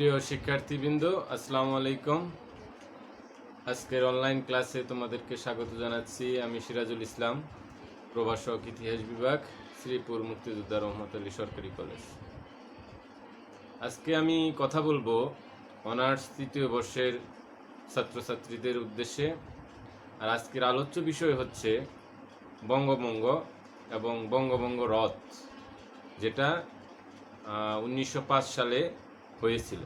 প্রিয় শিক্ষার্থীবৃন্দ, আসসালামু আলাইকুম। আজকের অনলাইন ক্লাসে তোমাদেরকে স্বাগত জানাচ্ছি। আমি সিরাজুল ইসলাম, প্রভাষক, ইতিহাস বিভাগ, শ্রীপুর মুক্তিযোদ্ধা রহমত আলী সরকারি কলেজ। আজকে আমি কথা বলবো অনার্স তৃতীয় বর্ষের ছাত্রছাত্রীদের উদ্দেশ্যে। আর আজকের আলোচ্য বিষয় হচ্ছে বঙ্গভঙ্গ এবং বঙ্গভঙ্গ রদ, যেটা 1905 সালে হয়েছিল।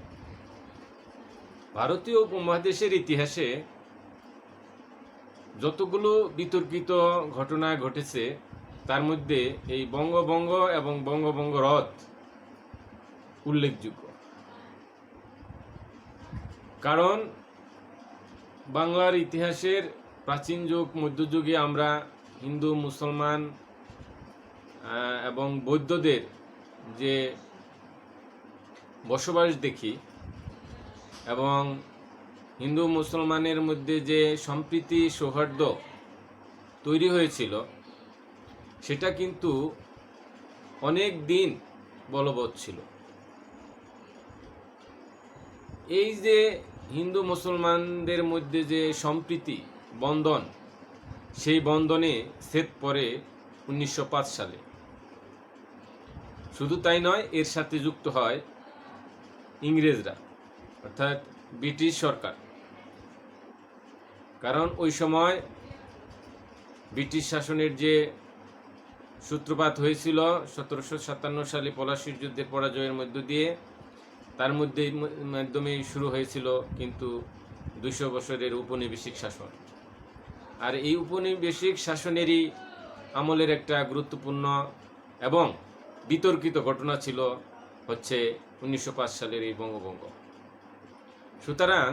ভারতীয় উপমহাদেশের ইতিহাসে যতগুলো বিতর্কিত ঘটনা ঘটেছে তার মধ্যে এই বঙ্গভঙ্গ এবং বঙ্গভঙ্গ রদ উল্লেখযোগ্য। কারণ বাংলার ইতিহাসের প্রাচীন যুগ, মধ্যযুগে আমরা হিন্দু, মুসলমান এবং বৌদ্ধদের যে বসবাস দেখি এবং হিন্দু মুসলমানের মধ্যে যে সম্প্রীতি সৌহার্দ্য তৈরি হয়েছিল সেটা কিন্তু অনেক দিন বলবৎ ছিল। এই যে হিন্দু মুসলমানদের মধ্যে যে সম্প্রীতি বন্ধন, সেই বন্ধনে ছেদ পড়ে 1905 সালে। শুধু তাই নয়, এর সাথে যুক্ত হয় ইংরেজরা, অর্থাৎ ব্রিটিশ সরকার। কারণ ওই সময় ব্রিটিশ শাসনের যে সূত্রপাত হয়েছিল 1757 সালে পলাশীর যুদ্ধের পরাজয়ের মধ্য দিয়ে, তার মাধ্যমেই শুরু হয়েছিল কিন্তু 200 বছরের উপনিবেশিক শাসন। আর এই উপনিবেশিক শাসনেরই আমলের একটা গুরুত্বপূর্ণ এবং বিতর্কিত ঘটনা ছিল হচ্ছে 1905 সালের এই বঙ্গভঙ্গ। সুতরাং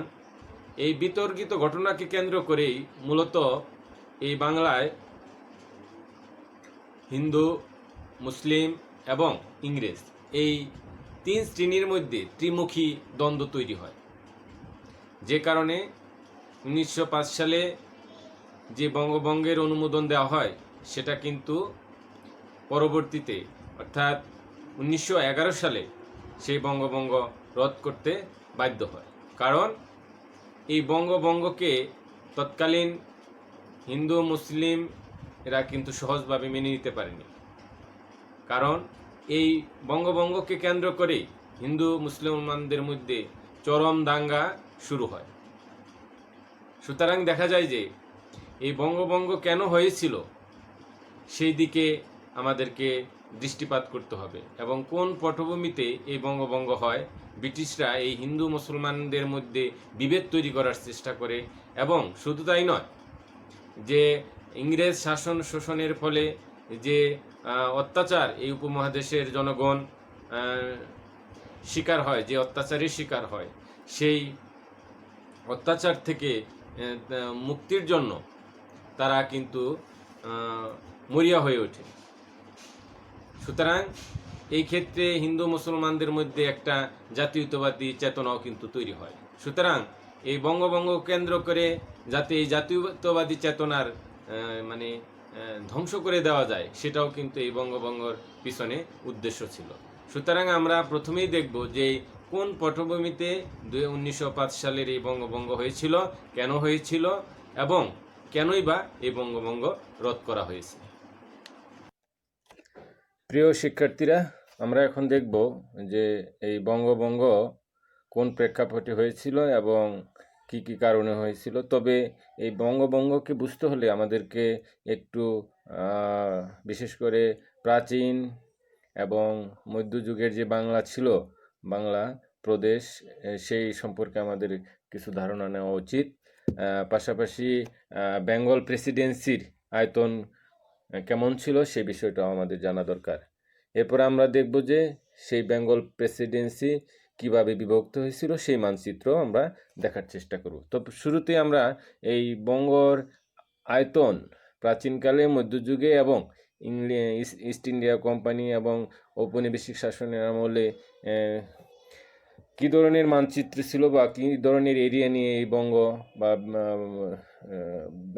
এই বিতর্কিত ঘটনাকে কেন্দ্র করেই মূলত এই বাংলায় হিন্দু, মুসলিম এবং ইংরেজ এই তিন শ্রেণীর মধ্যে ত্রিমুখী দ্বন্দ্ব তৈরি হয়। যে কারণে 1905 সালে যে বঙ্গভঙ্গের অনুমোদন দেওয়া হয় সেটা কিন্তু পরবর্তীতে অর্থাৎ 1911 সালে সেই বঙ্গভঙ্গ রদ করতে বাধ্য হয়। কারণ এই বঙ্গভঙ্গকে তৎকালীন হিন্দু মুসলিম এরা কিন্তু সহজভাবে মেনে নিতে পারেনি। কারণ এই বঙ্গভঙ্গকে কেন্দ্র করেই হিন্দু মুসলমানদের মধ্যে চরম দাঙ্গা শুরু হয়। সুতরাং দেখা যায় যে এই বঙ্গভঙ্গ কেন হয়েছিল সেই দিকে আমাদেরকে দৃষ্টিপাত করতে হবে এবং কোন পটভূমিতে এই বঙ্গভঙ্গ হয়। ব্রিটিশরা এই হিন্দু মুসলমানদের মধ্যে বিভেদ তৈরি করার চেষ্টা করে এবং শুধু তাই নয়, যে ইংরেজ শাসন শোষণের ফলে যে অত্যাচার এই উপমহাদেশের জনগণ শিকার হয়, যে অত্যাচারের শিকার হয়, সেই অত্যাচার থেকে মুক্তির জন্য তারা কিন্তু মরিয়া হয়ে ওঠে। সুতরাং এই ক্ষেত্রে হিন্দু মুসলমানদের মধ্যে একটা জাতীয়তাবাদী চেতনাও কিন্তু তৈরি হয়। সুতরাং এই বঙ্গভঙ্গ কেন্দ্র করে যাতে এই জাতীয়তাবাদী চেতনার ধ্বংস করে দেওয়া যায়, সেটাও কিন্তু এই বঙ্গভঙ্গর পিছনে উদ্দেশ্য ছিল। সুতরাং আমরা প্রথমেই দেখব যে কোন পটভূমিতে 1905 সালের এই বঙ্গভঙ্গ হয়েছিল, কেন হয়েছিল এবং কেনই বা এই বঙ্গভঙ্গ রদ করা হয়েছে। প্রিয় শিক্ষার্থীরা, আমরা এখন দেখব যে এই বঙ্গভঙ্গ কোন প্রেক্ষাপটে হয়েছিল এবং কি কি কারণে হয়েছিল। তবে এই বঙ্গভঙ্গকে বুঝতে হলে আমাদেরকে একটু বিশেষ করে প্রাচীন এবং মধ্যযুগের যে বাংলা ছিল, বাংলা প্রদেশ, সেই সম্পর্কে আমাদের কিছু ধারণা নেওয়া উচিত। পাশাপাশি বেঙ্গল প্রেসিডেন্সির আয়তন কেমন ছিল সে বিষয়টাও আমাদের জানা দরকার। এরপর আমরা দেখব যে সেই বেঙ্গল প্রেসিডেন্সি কিভাবে বিভক্ত হয়েছিল সেই মানচিত্র আমরা দেখার চেষ্টা করব। তো শুরুতে আমরা এই বঙ্গর আয়তন প্রাচীনকালে, মধ্যযুগে এবং ইস্ট ইন্ডিয়া কোম্পানি এবং ঔপনিবেশিক শাসনের আমলে কী ধরনের মানচিত্র ছিল বা কী ধরনের এরিয়া নিয়ে এই বঙ্গ বা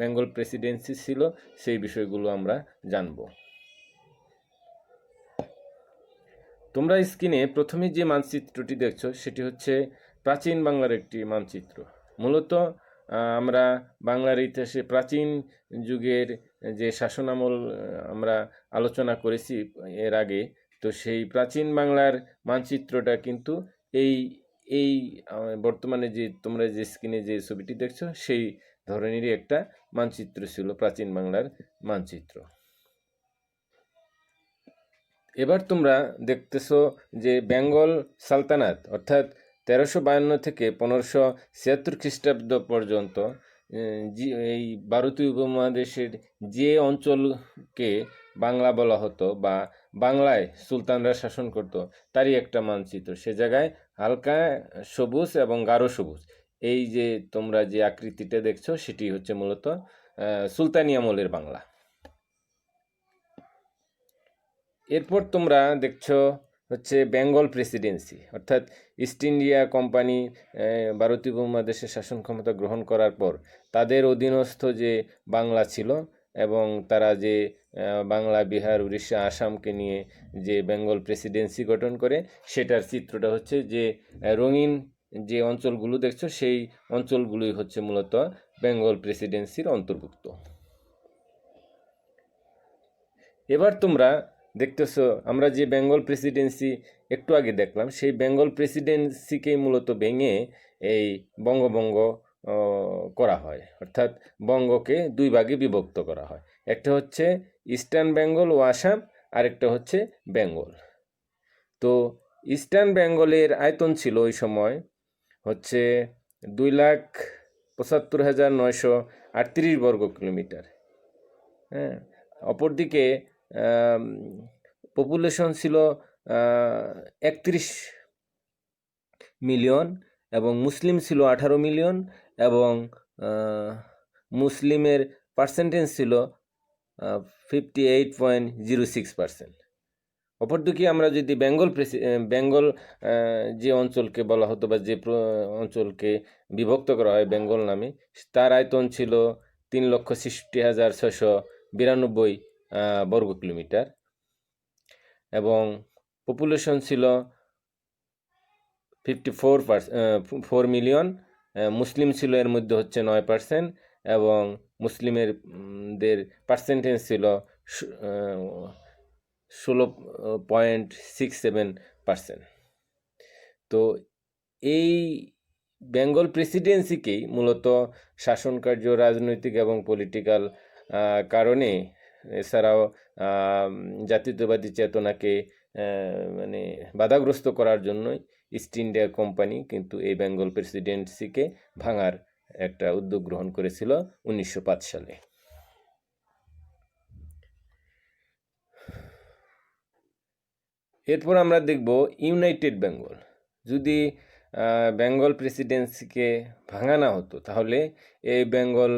বেঙ্গল প্রেসিডেন্সি ছিল, সেই বিষয়গুলো আমরা জানব। তোমরা স্ক্রিনে প্রথমে যে মানচিত্রটি দেখছো সেটি হচ্ছে প্রাচীন বাংলার একটি মানচিত্র। মূলত আমরা বাংলার ইতিহাসে প্রাচীন যুগের যে শাসনামল আমরা আলোচনা করেছি এর আগে, তো সেই প্রাচীন বাংলার মানচিত্রটা কিন্তু এই এই বর্তমানে যে তোমরা যে স্ক্রিনে যে ছবিটি দেখছো সেই ধরনেরই একটা মানচিত্র ছিল প্রাচীন বাংলার মানচিত্র। এবার তোমরা দেখতেছো যে বেঙ্গল সালতানাত অর্থাৎ 1352 থেকে 1576 খ্রিস্টাব্দ পর্যন্ত এই ভারতীয় উপমহাদেশের যে অঞ্চলকে বাংলা বলা হতো বা বাংলায় সুলতানরা শাসন করত তারই একটা মানচিত্র। সে জায়গায় হালকা সবুজ এবং গাঢ় সবুজ, এই যে তোমরা যে আকৃতিটা দেখছো সেটি হচ্ছে মূলত সুলতানি আমলের বাংলা। এরপর তোমরা দেখছো হচ্ছে বেঙ্গল প্রেসিডেন্সি, অর্থাৎ ইস্ট ইন্ডিয়া কোম্পানি ভারতীয় উপমহাদেশে শাসন ক্ষমতা গ্রহণ করার পর তাদের অধীনস্থ যে বাংলা ছিল এবং তারা যে বাংলা, বিহার, উড়িষ্যা, আসামকে নিয়ে যে বেঙ্গল প্রেসিডেন্সি গঠন করে, সেটার চিত্রটা হচ্ছে যে রঙিন যে অঞ্চলগুলো দেখছো সেই অঞ্চলগুলোই হচ্ছে মূলত বেঙ্গল প্রেসিডেন্সির অন্তর্ভুক্ত। এবার তোমরা দেখতেছো আমরা যে বেঙ্গল প্রেসিডেন্সি একটু আগে দেখলাম, সেই বেঙ্গল প্রেসিডেন্সিকেই মূলত ভেঙে এই বঙ্গভঙ্গ করা হয়, অর্থাৎ বঙ্গকে দুই ভাগে বিভক্ত করা হয়। একটা হচ্ছে ইস্টার্ন বেঙ্গল ও আসাম, আরেকটা হচ্ছে বেঙ্গল। তো ইস্টার্ন বেঙ্গলের আয়তন ছিল ওই সময় হচ্ছে 2,75,938 বর্গ কিলোমিটার। হ্যাঁ, অপরদিকে পপুলেশন ছিল 31 মিলিয়ন এবং মুসলিম ছিল 18 মিলিয়ন এবং মুসলিমের পার্সেন্টেজ ছিল 58.06%। অপরদিকে আমরা যদি বেঙ্গল যে অঞ্চলকে বলা হতো বা যে অঞ্চলকে বিভক্ত করা হয় বেঙ্গল নামে, তার আয়তন ছিল 3,66,692 বর্গ কিলোমিটার এবং পপুলেশন ছিল 54 মিলিয়ন। মুসলিম ছিল এর মধ্যে হচ্ছে 9% এবং মুসলিমের দের পার্সেন্টেজ ছিল 16.67%। তো এই বেঙ্গল প্রেসিডেন্সিকেই মূলত শাসন কার্য, রাজনৈতিক এবং পলিটিক্যাল কারণে, এছাড়াও জাতীয়তাবাদী চেতনাকে মানে বাধাগ্রস্ত করার জন্যই ইস্ট ইন্ডিয়া কোম্পানি কিন্তু এই বেঙ্গল প্রেসিডেন্সিকে ভাঙার একটা উদ্যোগ গ্রহণ করেছিল 1905 সালে। এরপর আমরা দেখব ইউনাইটেড বেঙ্গল। যদি বেঙ্গল প্রেসিডেন্সিকে ভাঙা না হতো তাহলে এই বেঙ্গল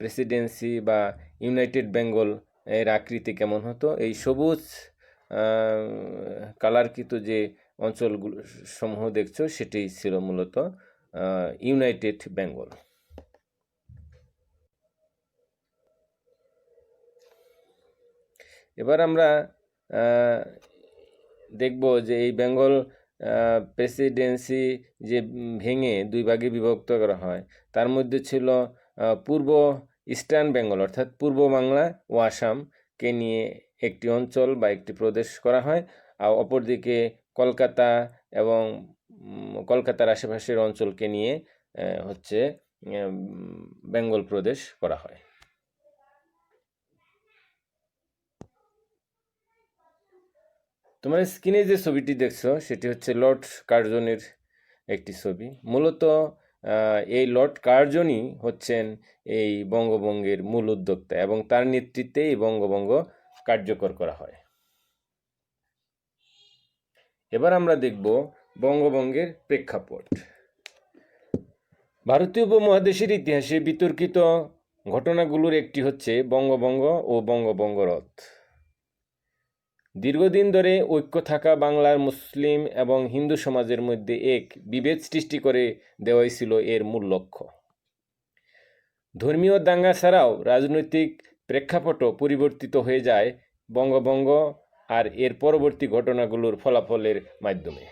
প্রেসিডেন্সি বা ইউনাইটেড বেঙ্গল এর আকৃতি কেমন হতো? এই সবুজ কালারকৃত যে অঞ্চলগুলো সমূহ দেখছো সেটি ছিল মূলত ইউনাইটেড বেঙ্গল। এবার আমরা দেখব যে এই বেঙ্গল প্রেসিডেন্সি যে ভেঙে দুই ভাগে বিভক্ত করা হয়, তার মধ্যে ছিল পূর্ব ইস্টার্ন বেঙ্গল অর্থাৎ পূর্ব বাংলা ও আসামকে নিয়ে একটি অঞ্চল বা একটি প্রদেশ করা হয়, আর অপরদিকে কলকাতা এবং কলকাতার আশেপাশের অঞ্চলকে নিয়ে হচ্ছে বেঙ্গল প্রদেশ করা হয়। তোমার স্ক্রিনে যে ছবিটি দেখছো সেটি হচ্ছে লর্ড কার্জনের একটি ছবি। মূলত এই লর্ড কার্জনই হচ্ছেন এই বঙ্গভঙ্গের মূল উদ্যোক্তা এবং তার নেতৃত্বে এই বঙ্গভঙ্গ কার্যকর করা হয়। এবার আমরা দেখব বঙ্গভঙ্গের প্রেক্ষাপট। ভারতীয় উপমহাদেশের ইতিহাসে বিতর্কিত ঘটনাগুলোর একটি হচ্ছে বঙ্গভঙ্গ ও বঙ্গভঙ্গ রদ। দীর্ঘদিন ধরে ঐক্য থাকা বাংলার মুসলিম এবং হিন্দু সমাজের মধ্যে এক বিভেদ সৃষ্টি করে দেওয়াই ছিল এর মূল লক্ষ্য। ধর্মীয় দাঙ্গা ছাড়াও রাজনৈতিক প্রেক্ষাপটও পরিবর্তিত হয়ে যায় বঙ্গভঙ্গ আর এর পরবর্তী ঘটনাগুলোর ফলাফলের মাধ্যমে।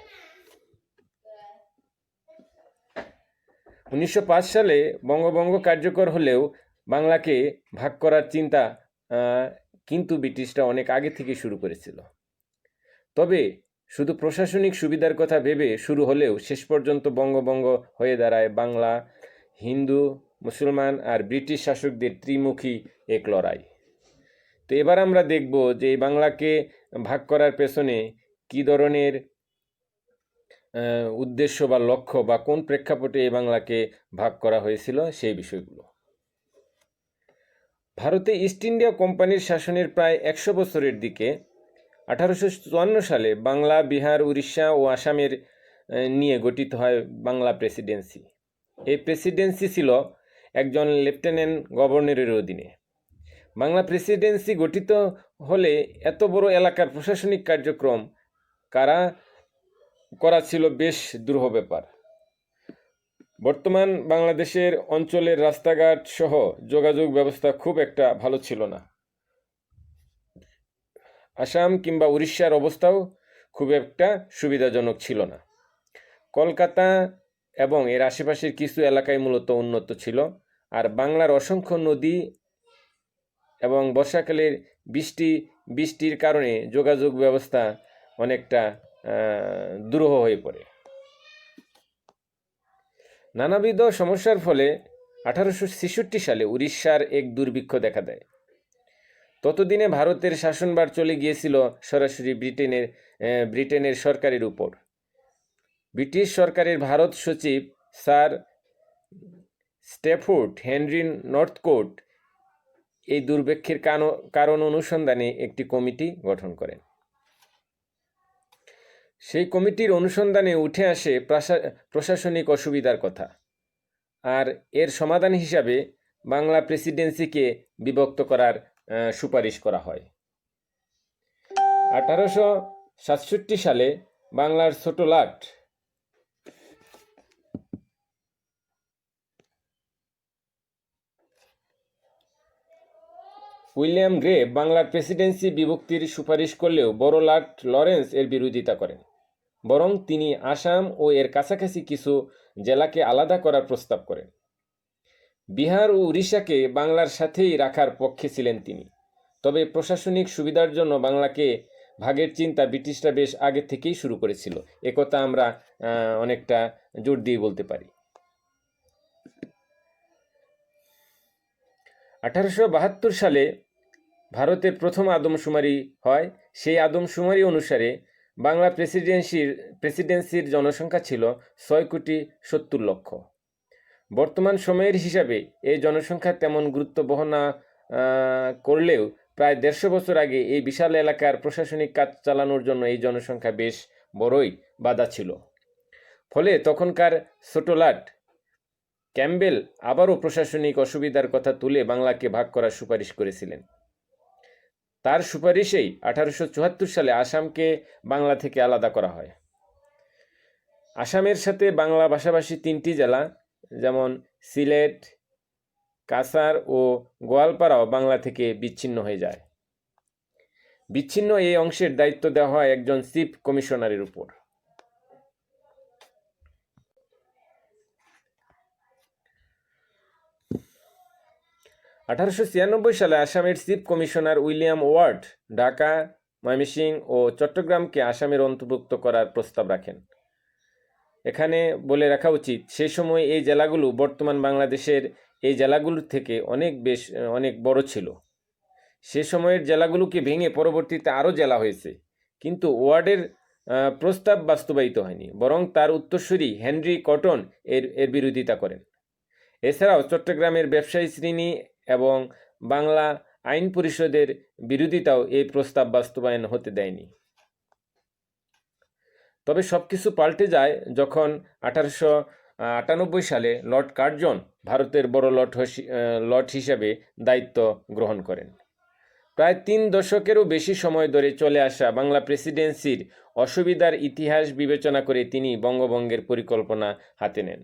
1905 সালে বঙ্গভঙ্গ কার্যকর হলেও বাংলাকে ভাগ করার চিন্তা কিন্তু ব্রিটিশরা অনেক আগে থেকে শুরু করেছিল। তবে শুধু প্রশাসনিক সুবিধার কথা ভেবে শুরু হলেও শেষ পর্যন্ত বঙ্গভঙ্গ হয়ে দাঁড়ায় বাংলা, হিন্দু, মুসলমান আর ব্রিটিশ শাসকদের ত্রিমুখী এক লড়াই। তো এবার আমরা দেখব যে এই বাংলাকে ভাগ করার পেছনে কী ধরনের উদ্দেশ্য বা লক্ষ্য বা কোন প্রেক্ষাপটে এই বাংলাকে ভাগ করা হয়েছিল সেই বিষয়গুলো। ভারতে ইস্ট ইন্ডিয়া কোম্পানির শাসনের প্রায় 100 বছরের দিকে 1854 সালে বাংলা, বিহার, উড়িষ্যা ও আসামের নিয়ে গঠিত হয় বাংলা প্রেসিডেন্সি। এই প্রেসিডেন্সি ছিল একজন লেফটেন্যান্ট গভর্নরের অধীনে। বাংলা প্রেসিডেন্সি গঠিত হলে এত বড় এলাকার প্রশাসনিক কার্যক্রম করা ছিল বেশ দুরূহ ব্যাপার। বর্তমান বাংলাদেশের অঞ্চলের রাস্তাঘাট সহ যোগাযোগ ব্যবস্থা খুব একটা ভালো ছিল না। আসাম কিংবা উড়িষ্যার অবস্থাও খুব একটা সুবিধাজনক ছিল না। কলকাতা এবং এর আশেপাশের কিছু এলাকায় মূলত উন্নত ছিল, আর বাংলার অসংখ্য নদী এবং বর্ষাকালের বৃষ্টির কারণে যোগাযোগ ব্যবস্থা অনেকটা দুরূহ হয়ে পড়ে। নানাবিধ সমস্যার ফলে 1866 সালে উড়িষ্যার এক দুর্ভিক্ষ দেখা দেয়। ততদিনে ভারতের শাসনভার চলে গিয়েছিল সরাসরি ব্রিটেনের সরকারের উপর। ব্রিটিশ সরকারের ভারত সচিব স্যার স্ট্যাফোর্ড হেনরি নর্থকোট এই দুর্ভিক্ষের কারণ অনুসন্ধানে একটি কমিটি গঠন করেন। সেই কমিটির অনুসন্ধানে উঠে আসে প্রশাসনিক অসুবিধার কথা, আর এর সমাধান হিসাবে বাংলা প্রেসিডেন্সিকে বিভক্ত করার সুপারিশ করা হয়। 1867 সালে বাংলার ছোট লাট উইলিয়াম গ্রে বাংলার প্রেসিডেন্সি বিভক্তির সুপারিশ করলেও বড় লাট লরেন্স এর বিরোধিতা করেন। বরং তিনি আসাম ও এর কাছাকাছি কিছু জেলাকে আলাদা করার প্রস্তাব করেন। বিহার ও উড়িষ্যাকে বাংলার সাথেই রাখার পক্ষে ছিলেন তিনি। তবে প্রশাসনিক সুবিধার জন্য বাংলাকে ভাগের চিন্তা ব্রিটিশরা বেশ আগে থেকেই শুরু করেছিল, একথা আমরা অনেকটা জোর দিয়ে বলতে পারি। 1872 সালে ভারতের প্রথম আদমশুমারি হয়। সেই আদমশুমারি অনুসারে বাংলা প্রেসিডেন্সির জনসংখ্যা ছিল 6,70,00,000। বর্তমান সময়ের হিসাবে এই জনসংখ্যা তেমন গুরুত্ব বহন না করলেও প্রায় 150 বছর আগে এই বিশাল এলাকার প্রশাসনিক কাজ চালানোর জন্য এই জনসংখ্যা বেশ বড়ই বাধা ছিল। ফলে তখনকার ছোট লাট ক্যাম্বেল আবারও প্রশাসনিক অসুবিধার কথা তুলে বাংলাকে ভাগ করার সুপারিশ করেছিলেন। তার সুপারিশেই 1874 সালে আসামকে বাংলা থেকে আলাদা করা হয়। আসামের সাথে বাংলা ভাষাভাষী 3টি জেলা যেমন সিলেট, কাছাড় ও গোয়ালপাড়াও বাংলা থেকে বিচ্ছিন্ন হয়ে যায়। বিচ্ছিন্ন এই অংশের দায়িত্ব দেওয়া হয় একজন চিফ কমিশনারের উপর। 1896 সালে আসামের chief commissioner William Ward Dhaka, Mymensingh ও চট্টগ্রামকে আসামের অন্তর্ভুক্ত করার প্রস্তাব রাখেন। এখানে বলে রাখা উচিত, সেই সময় এই জেলাগুলো বর্তমান বাংলাদেশের এই জেলাগুলোর থেকে অনেক বড় ছিল। সে সময়ের জেলাগুলোকে ভেঙে পরবর্তীতে আরও জেলা হয়েছে, কিন্তু ওয়ার্ডের প্রস্তাব বাস্তবায়িত হয়নি, বরং তার উত্তরসূরি হেনরি কটন এর বিরোধিতা করেন। এছাড়াও চট্টগ্রামের ব্যবসায়ী শ্রেণী এবং বাংলা আইন পরিষদের বিরোধিতাও এই প্রস্তাব বাস্তবায়ন হতে দেয়নি। তবে সবকিছু পাল্টে যায় যখন 1898 সালে লর্ড কার্জন ভারতের বড় লর্ড হিসাবে দায়িত্ব গ্রহণ করেন। প্রায় 3 দশকেরও বেশি সময় ধরে চলে আসা বাংলা প্রেসিডেন্সির অসুবিধার ইতিহাস বিবেচনা করে তিনি বঙ্গভঙ্গের পরিকল্পনা হাতে নেন।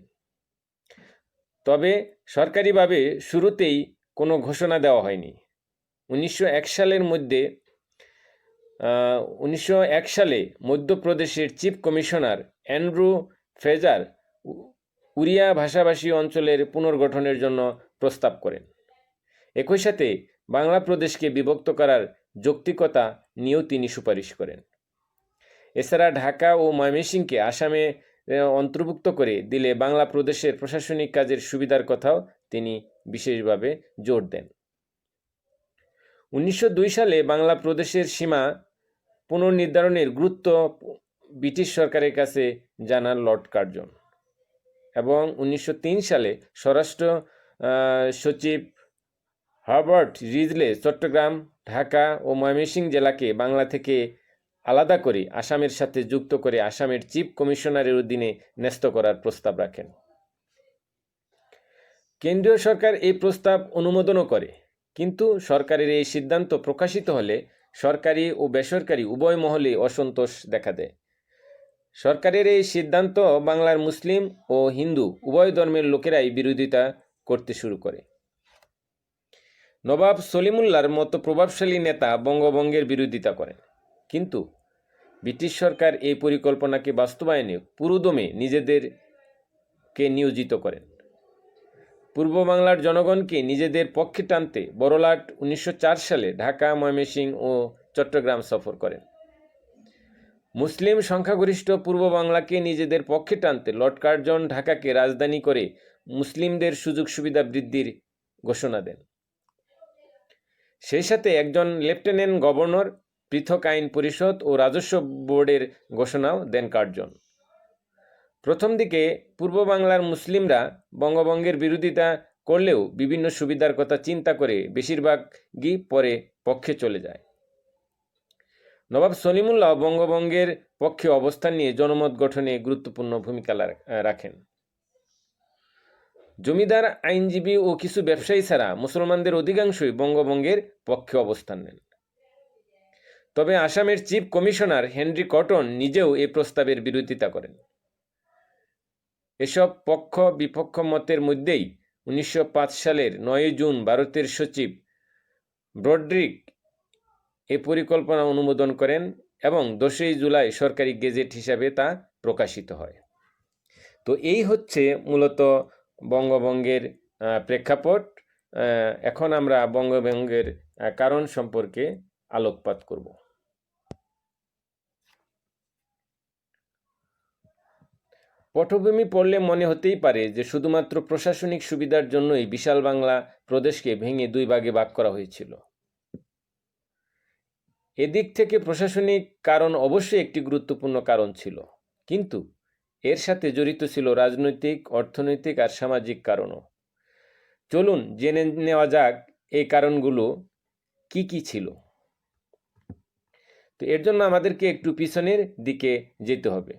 তবে সরকারিভাবে শুরুতেই কোনো ঘোষণা দেওয়া হয়নি। 1901 সালের মধ্যে 1901 সালে মধ্যপ্রদেশের চিফ কমিশনার অ্যান্ড্রু ফ্রেজার উড়িয়া ভাষাভাষী অঞ্চলের পুনর্গঠনের জন্য প্রস্তাব করেন। একই সাথে বাংলা প্রদেশকে বিভক্ত করার যৌক্তিকতা নিয়েও তিনি সুপারিশ করেন। এছাড়া ঢাকা ও ময়মনসিংহকে আসামে অন্তর্ভুক্ত করে দিলে বাংলা প্রদেশের প্রশাসনিক কাজের সুবিধার কথাও তিনি বিশেষভাবে জোর দেন। 1902 সালে বাংলা প্রদেশের সীমা পুনর্নির্ধারণের গুরুত্ব ব্রিটিশ সরকারের কাছে জানান লর্ড কার্জন এবং 1903 সালে স্বরাষ্ট্র সচিব হার্বার্ট রিজলে চট্টগ্রাম, ঢাকা ও ময়মনসিংহ জেলাকে বাংলা থেকে আলাদা করে আসামের সাথে যুক্ত করে আসামের চিফ কমিশনারের অধীনে ন্যস্ত করার প্রস্তাব রাখেন। কেন্দ্রীয় সরকার এই প্রস্তাব অনুমোদনও করে, কিন্তু সরকারের এই সিদ্ধান্ত প্রকাশিত হলে সরকারি ও বেসরকারি উভয় মহলে অসন্তোষ দেখা দেয়। সরকারের এই সিদ্ধান্ত বাংলার মুসলিম ও হিন্দু উভয় ধর্মের লোকেরাই বিরোধিতা করতে শুরু করে। নবাব সলিমুল্লাহর মতো প্রভাবশালী নেতা বঙ্গভঙ্গের বিরোধিতা করেন, কিন্তু ব্রিটিশ সরকার এই পরিকল্পনাকে বাস্তবায়নে পুরোদমে নিজেদেরকে নিয়োজিত করেন। পূর্ব বাংলার জনগণকে নিজেদের পক্ষে টানতে বড়লাট 1904 সালে ঢাকা, ময়মনসিংহ ও চট্টগ্রাম সফর করেন। মুসলিম সংখ্যাগরিষ্ঠ পূর্ব বাংলাকে নিজেদের পক্ষে টানতে লর্ড কার্জন ঢাকাকে রাজধানী করে মুসলিমদের সুযোগ সুবিধা বৃদ্ধির ঘোষণা দেন। সেই সাথে একজন লেফটেন্যান্ট গভর্নর, পৃথক আইন পরিষদ ও রাজস্ব বোর্ডের ঘোষণাও দেন কার্জন। প্রথম দিকে পূর্ব বাংলার মুসলিমরা বঙ্গভঙ্গের বিরোধিতা করলেও বিভিন্ন সুবিধার কথা চিন্তা করে বেশিরভাগই পরে পক্ষে চলে যায়। নবাব সলিমুল্লাহ বঙ্গভঙ্গের পক্ষে অবস্থান নিয়ে জনমত গঠনে গুরুত্বপূর্ণ ভূমিকা রাখেন। জমিদার, আইনজীবী ও কিছু ব্যবসায়ী ছাড়া মুসলমানদের অধিকাংশই বঙ্গভঙ্গের পক্ষে অবস্থান নেন। তবে আসামের চিফ কমিশনার হেনরি কটন নিজেও এই প্রস্তাবের বিরোধিতা করেন। এসব পক্ষ বিপক্ষ মতের মধ্যেই 1905 সালের 9 জুন ভারতের সচিব ব্রডরিক এ পরিকল্পনা অনুমোদন করেন এবং 10 জুলাই সরকারি গেজেট হিসাবে তা প্রকাশিত হয়। তো এই হচ্ছে মূলত বঙ্গভঙ্গের প্রেক্ষাপট। এখন আমরা বঙ্গভঙ্গের কারণ সম্পর্কে আলোকপাত করব। পটভূমি পড়লে মনে হতেই পারে যে শুধুমাত্র প্রশাসনিক সুবিধার জন্যই বিশাল বাংলা প্রদেশকে ভেঙে 2 ভাগে ভাগ করা হয়েছিল। এদিক থেকে প্রশাসনিক কারণ অবশ্যই একটি গুরুত্বপূর্ণ কারণ ছিল, কিন্তু এর সাথে জড়িত ছিল রাজনৈতিক, অর্থনৈতিক আর সামাজিক কারণও। চলুন জেনে নেওয়া যাক এই কারণগুলো কি কি ছিল। তো এর জন্য আমাদেরকে একটু পিছনের দিকে যেতে হবে।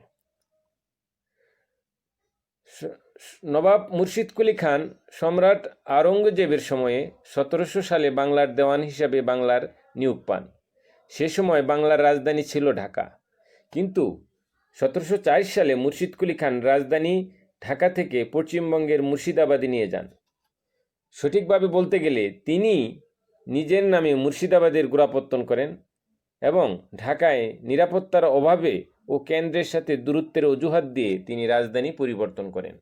নবাব মুর্শিদ কুলি খান সম্রাট আওরঙ্গজেবের সময়ে 1700 সালে বাংলার দেওয়ান হিসাবে বাংলার নিয়োগ পান। সে সময় বাংলার রাজধানী ছিল ঢাকা, কিন্তু 1704 সালে মুর্শিদ কুলি খান রাজধানী ঢাকা থেকে পশ্চিমবঙ্গের মুর্শিদাবাদে নিয়ে যান। সঠিকভাবে বলতে গেলে তিনি নিজের নামে মুর্শিদাবাদের গোড়াপত্তন করেন এবং ঢাকায় নিরাপত্তার অভাবে ও কেন্দ্রের সাথে দূরত্বের অজুহাত দিয়ে তিনি রাজধানী পরিবর্তন করেন।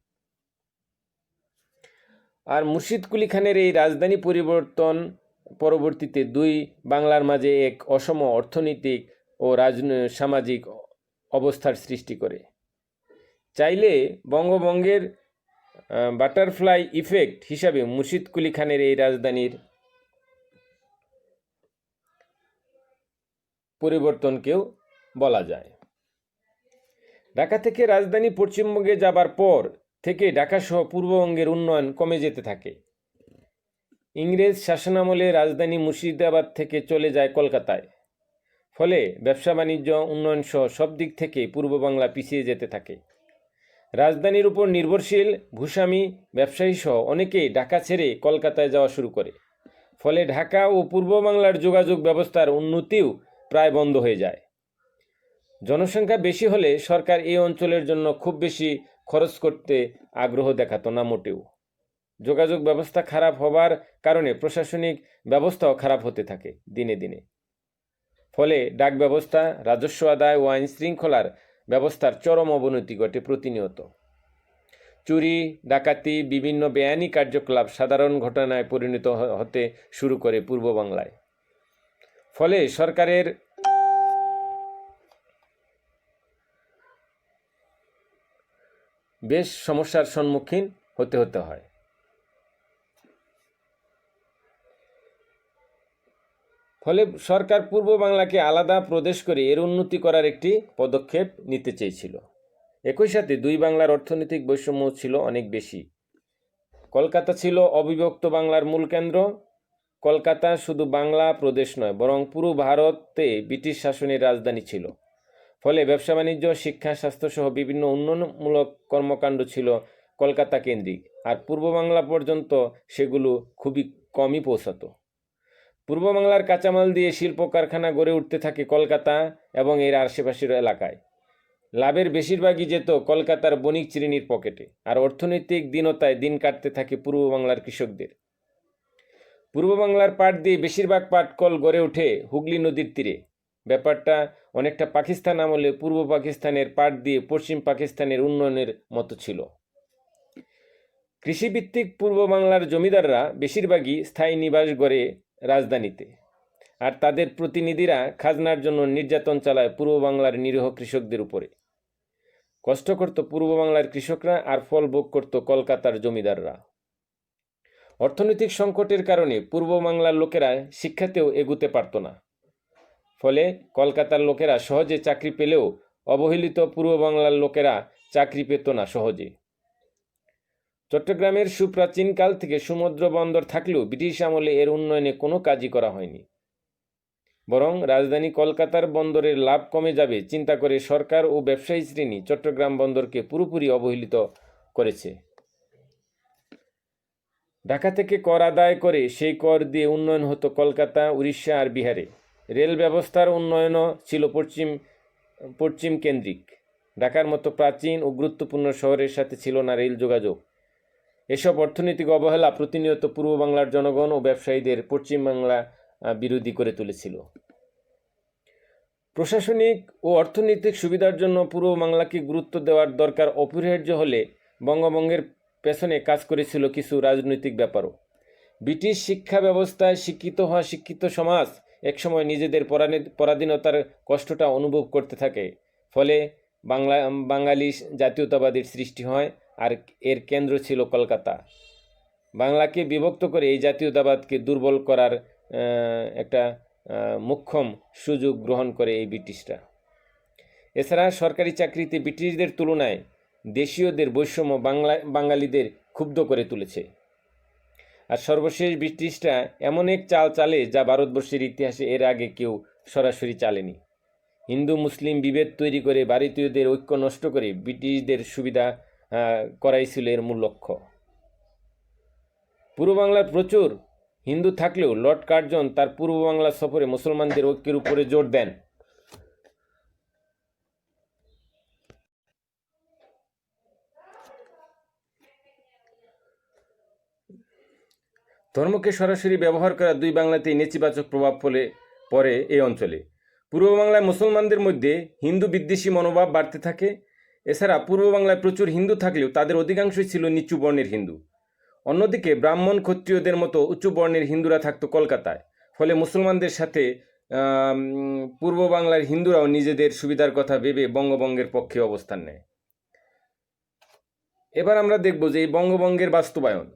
আর মুর্শিদ কুলি খানের এই রাজধানী পরিবর্তন পরবর্তীতে 2 বাংলার মাঝে এক অসম অর্থনৈতিক ও সামাজিক অবস্থার সৃষ্টি করে। চাইলে বঙ্গভঙ্গের বাটারফ্লাই ইফেক্ট হিসাবে মুর্শিদ কুলি খানের এই রাজধানীর পরিবর্তনকেও বলা যায়। ঢাকা থেকে রাজধানী পশ্চিমবঙ্গে যাবার পর থেকে ঢাকাসহ পূর্ববঙ্গের উন্নয়ন কমে যেতে থাকে। ইংরেজ শাসনামলে রাজধানী মুর্শিদাবাদ থেকে চলে যায় কলকাতায়। ফলে ব্যবসা বাণিজ্য, উন্নয়ন সহ সব দিক থেকে পূর্ব বাংলা পিছিয়ে যেতে থাকে। রাজধানীর উপর নির্ভরশীল ভূস্বামী, ব্যবসায়ী সহ অনেকেই ঢাকা ছেড়ে কলকাতায় যাওয়া শুরু করে। ফলে ঢাকা ও পূর্ব বাংলার যোগাযোগ ব্যবস্থার উন্নতিও প্রায় বন্ধ হয়ে যায়। জনসংখ্যা বেশি হলে সরকার এই অঞ্চলের জন্য খুব বেশি খরচ করতে আগ্রহ দেখাতো না মোটেও। যোগাযোগ ব্যবস্থা খারাপ হবার কারণে প্রশাসনিক ব্যবস্থাও খারাপ হতে থাকে দিনে দিনে। ফলে ডাক ব্যবস্থা, রাজস্ব আদায় ও আইন শৃঙ্খলার ব্যবস্থার চরম অবনতি ঘটে প্রতিনিয়ত। চুরি, ডাকাতি, বিভিন্ন বেআইনি কার্যকলাপ সাধারণ ঘটনায় পরিণত হতে শুরু করে পূর্ব বাংলায়। ফলে সরকারের বেশ সমস্যার সম্মুখীন হতে হয়। ফলে সরকার পূর্ব বাংলাকে আলাদা প্রদেশ করে এর উন্নতি করার একটি পদক্ষেপ নিতে চেয়েছিল। একই সাথে দুই বাংলার অর্থনৈতিক বৈষম্য ছিল অনেক বেশি। কলকাতা ছিল অবিভক্ত বাংলার মূল কেন্দ্র। কলকাতা শুধু বাংলা প্রদেশ নয়, বরং পুরো ভারতে ব্রিটিশ শাসনের রাজধানী ছিল। ফলে ব্যবসা বাণিজ্য, শিক্ষা, স্বাস্থ্যসহ বিভিন্ন উন্নয়নমূলক কর্মকাণ্ড ছিল কলকাতা কেন্দ্রিক, আর পূর্ব বাংলা পর্যন্ত সেগুলো খুবই কমই পৌঁছাতো। পূর্ব বাংলার কাঁচামাল দিয়ে শিল্প কারখানা গড়ে উঠতে থাকে কলকাতা এবং এর আশেপাশের এলাকায়। লাভের বেশিরভাগই যেত কলকাতার বণিক শ্রেণীর পকেটে, আর অর্থনৈতিক দীনতায় দিন কাটতে থাকে পূর্ব বাংলার কৃষকদের। পূর্ব বাংলার পাট দিয়ে বেশিরভাগ পাটকল গড়ে ওঠে হুগলি নদীর তীরে। ব্যাপারটা অনেকটা পাকিস্তান আমলে পূর্ব পাকিস্তানের পাট দিয়ে পশ্চিম পাকিস্তানের উন্নয়নের মতো ছিল। কৃষিভিত্তিক পূর্ব বাংলার জমিদাররা বেশিরভাগই স্থায়ী নিবাস গড়ে রাজধানীতে, আর তাদের প্রতিনিধিরা খাজনার জন্য নির্যাতন চালায় পূর্ব বাংলার নিরীহ কৃষকদের উপরে। কষ্ট করত পূর্ব বাংলার কৃষকরা, আর ফল ভোগ করত কলকাতার জমিদাররা। অর্থনৈতিক সংকটের কারণে পূর্ব বাংলার লোকেরা শিক্ষাতেও এগুতে পারত না। ফলে কলকাতার লোকেরা সহজে চাকরি পেলেও অবহেলিত পূর্ব বাংলার লোকেরা চাকরি পেত না সহজে। চট্টগ্রামের সুপ্রাচীনকাল থেকে সমুদ্র বন্দর থাকলেও ব্রিটিশ আমলে এর উন্নয়নে কোনো কাজই করা হয়নি। বরং রাজধানী কলকাতার বন্দরের লাভ কমে যাবে চিন্তা করে সরকার ও ব্যবসায়ী শ্রেণী চট্টগ্রাম বন্দরকে পুরোপুরি অবহেলিত করেছে। ঢাকা থেকে কর আদায় করে সেই কর দিয়ে উন্নয়ন হতো কলকাতা, উড়িষ্যা আর বিহারে। রেল ব্যবস্থার উন্নয়নও ছিল পশ্চিম কেন্দ্রিক। ঢাকার মতো প্রাচীন ও গুরুত্বপূর্ণ শহরের সাথে ছিল না রেল যোগাযোগ। এসব অর্থনৈতিক অবহেলা প্রতিনিয়ত পূর্ব বাংলার জনগণ ও ব্যবসায়ীদের পশ্চিম বাংলা বিরোধী করে তুলেছিল। প্রশাসনিক ও অর্থনৈতিক সুবিধার জন্য পূর্ব বাংলাকে গুরুত্ব দেওয়ার দরকার অপরিহার্য হলে বঙ্গভঙ্গের পেছনে কাজ করেছিল কিছু রাজনৈতিক ব্যাপারও। ব্রিটিশ শিক্ষা ব্যবস্থায় শিক্ষিত হওয়া শিক্ষিত সমাজ একসময় নিজেদের পরাধীনতার কষ্টটা অনুভব করতে থাকে। ফলে বাঙালি জাতীয়তাবাদের সৃষ্টি হয়, আর এর কেন্দ্র ছিল কলকাতা। বাংলাকে বিভক্ত করে এই জাতীয়তাবাদকে দুর্বল করার একটা মোক্ষম সুযোগ গ্রহণ করে এই ব্রিটিশরা। এছাড়া সরকারি চাকরিতে ব্রিটিশদের তুলনায় দেশীয়দের বৈষম্য বাঙালিদের ক্ষুব্ধ করে তুলেছে। আর সর্বশেষ ব্রিটিশরা এমন এক চাল চালে যা ভারতবর্ষের ইতিহাসে এর আগে কেউ সরাসরি চালেনি। হিন্দু মুসলিম বিভেদ তৈরি করে ভারতীয়দের ঐক্য নষ্ট করে ব্রিটিশদের সুবিধা করাই ছিল এর মূল লক্ষ্য। পূর্ব বাংলার প্রচুর হিন্দু থাকলেও লর্ড কার্জন তার পূর্ব বাংলা সফরে মুসলমানদের ঐক্যের উপরে জোর দেন। ধর্মকে সরাসরি ব্যবহার করা দুই বাংলাতেই নেতিবাচক প্রভাব পড়ে এই অঞ্চলে। পূর্ব বাংলায় মুসলমানদের মধ্যে হিন্দু বিদ্বেষী মনোভাব বাড়তে থাকে। এছাড়া পূর্ব বাংলায় প্রচুর হিন্দু থাকলেও তাদের অধিকাংশই ছিল নিচু বর্ণের হিন্দু। অন্যদিকে ব্রাহ্মণ ক্ষত্রিয়দের মতো উচ্চ বর্ণের হিন্দুরা থাকতো কলকাতায়। ফলে মুসলমানদের সাথে পূর্ব বাংলার হিন্দুরাও নিজেদের সুবিধার কথা ভেবে বঙ্গভঙ্গের পক্ষে অবস্থান নেয়। এবার আমরা দেখব যে এই বঙ্গভঙ্গের বাস্তবায়ন।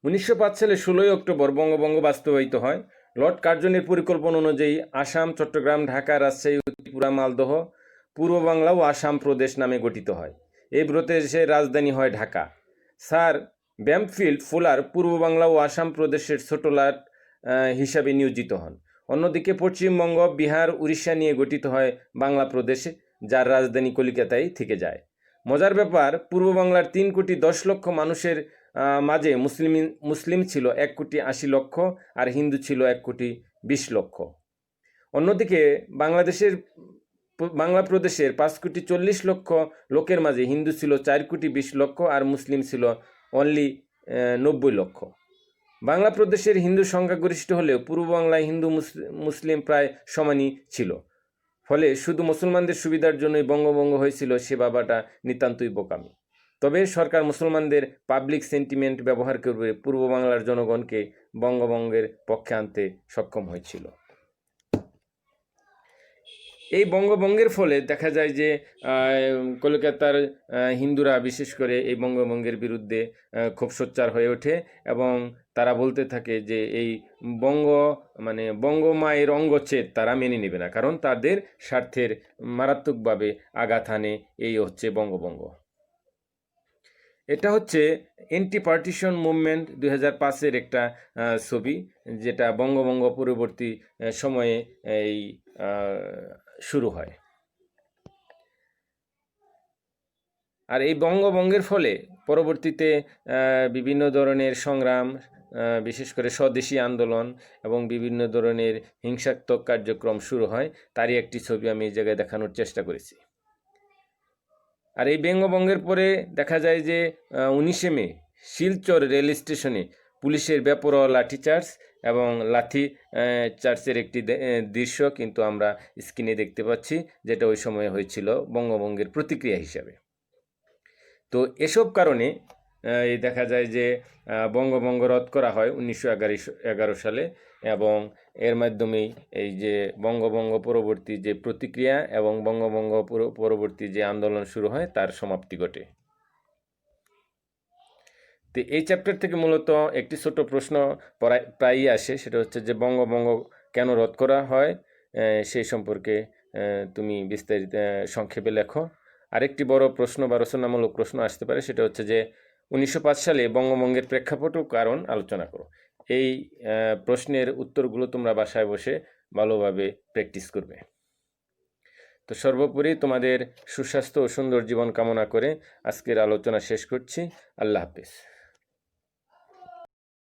1905 সালে 16 অক্টোবর বঙ্গভঙ্গ বাস্তবায়িত হয়। লর্ড কার্জনের পরিকল্পনা অনুযায়ী আসাম, চট্টগ্রাম, ঢাকা, রাজশাহী, ত্রিপুরা, মালদহ, পূর্ব বাংলা ও আসাম প্রদেশ নামে গঠিত হয়। এই প্রদেশের রাজধানী হয় ঢাকা। স্যার ব্যামফিল্ড ফুলার পূর্ব বাংলা ও আসাম প্রদেশের ছোট লর্ড হিসাবে নিয়োজিত হন। অন্যদিকে পশ্চিমবঙ্গ, বিহার, উড়িষ্যা নিয়ে গঠিত হয় বাংলা প্রদেশ, যার রাজধানী কলিকাতায় থেকে যায়। মজার ব্যাপার, পূর্ব বাংলার 3,10,00,000 মানুষের মাঝে মুসলিম ছিল 1,80,00,000 আর হিন্দু ছিল 1,20,00,000। অন্যদিকে বাংলা প্রদেশের 5,40,00,000 লোকের মাঝে হিন্দু ছিল 4,20,00,000 আর মুসলিম ছিল অনলি 90,00,000। বাংলা প্রদেশের হিন্দু সংখ্যাগরিষ্ঠ হলেও পূর্ব বাংলায় হিন্দু মুসলিম প্রায় সমানই ছিল। ফলে শুধু মুসলমানদের সুবিধার জন্যই বঙ্গভঙ্গ হয়েছিল সে ভাবাটা নিতান্তই বোকামি। তবে সরকার মুসলমানদের পাবলিক সেন্টিমেন্ট ব্যবহার করে পূর্ব বাংলার জনগণকে বঙ্গভঙ্গের পক্ষে আনতে সক্ষম হয়েছিল। এই বঙ্গভঙ্গের ফলে দেখা যায় যে কলকাতার হিন্দুরা বিশেষ করে এই বঙ্গভঙ্গের বিরুদ্ধে খুব সোচ্চার হয়ে ওঠে এবং তারা বলতে থাকে যে এই বঙ্গমায়ের অঙ্গচ্ছেদ তারা মেনে নেবে না, কারণ তাদের স্বার্থের মারাত্মকভাবে আঘাত হানে এই হচ্ছে বঙ্গভঙ্গ। এটা হচ্ছে এন্টি পার্টিশন মুভমেন্ট 2005-এর একটা ছবি, যেটা বঙ্গভঙ্গ পরবর্তী সময়ে এই শুরু হয়। আর এই বঙ্গভঙ্গের ফলে পরবর্তীতে বিভিন্ন ধরনের সংগ্রাম, বিশেষ করে স্বদেশী আন্দোলন এবং বিভিন্ন ধরনের হিংসাত্মক কার্যক্রম শুরু হয়। তারই একটি ছবি আমি এই জায়গায় দেখানোর চেষ্টা করেছি। আর এই বঙ্গভঙ্গের পরে দেখা যায় যে 19শে মে শিলচর রেল স্টেশনে পুলিশের বেপরোয়া লাঠিচার্জ এবং লাঠি চার্জের একটি দৃশ্য কিন্তু আমরা স্ক্রিনে দেখতে পাচ্ছি, যেটা ওই সময়ে হয়েছিল বঙ্গভঙ্গের প্রতিক্রিয়া হিসাবে। তো এসব কারণে দেখা যায় যে বঙ্গভঙ্গ রদ করা হয় 1911 সালে এবং এর মাধ্যমেই এই যে বঙ্গভঙ্গ পরবর্তী যে প্রতিক্রিয়া এবং বঙ্গভঙ্গ পরবর্তী যে আন্দোলন শুরু হয় তার সমাপ্তি ঘটে। তো এই চ্যাপ্টার থেকে মূলত একটি ছোট প্রশ্ন প্রায়ই আসে, সেটা হচ্ছে যে বঙ্গভঙ্গ কেন রদ করা হয় সেই সম্পর্কে তুমি বিস্তারিত সংক্ষেপে লেখো। আরেকটি বড় প্রশ্ন বা রচনামূলক প্রশ্ন আসতে পারে, সেটা হচ্ছে যে 1905 সালে বঙ্গভঙ্গের প্রেক্ষাপট ও কারণ আলোচনা করো। এই প্রশ্নের উত্তরগুলো তোমরা বাসায় বসে ভালোভাবে প্র্যাকটিস করবে। তো সর্বোপরি তোমাদের সুস্বাস্থ্য ও সুন্দর জীবন কামনা করে আজকের আলোচনা শেষ করছি। আল্লাহ হাফেজ।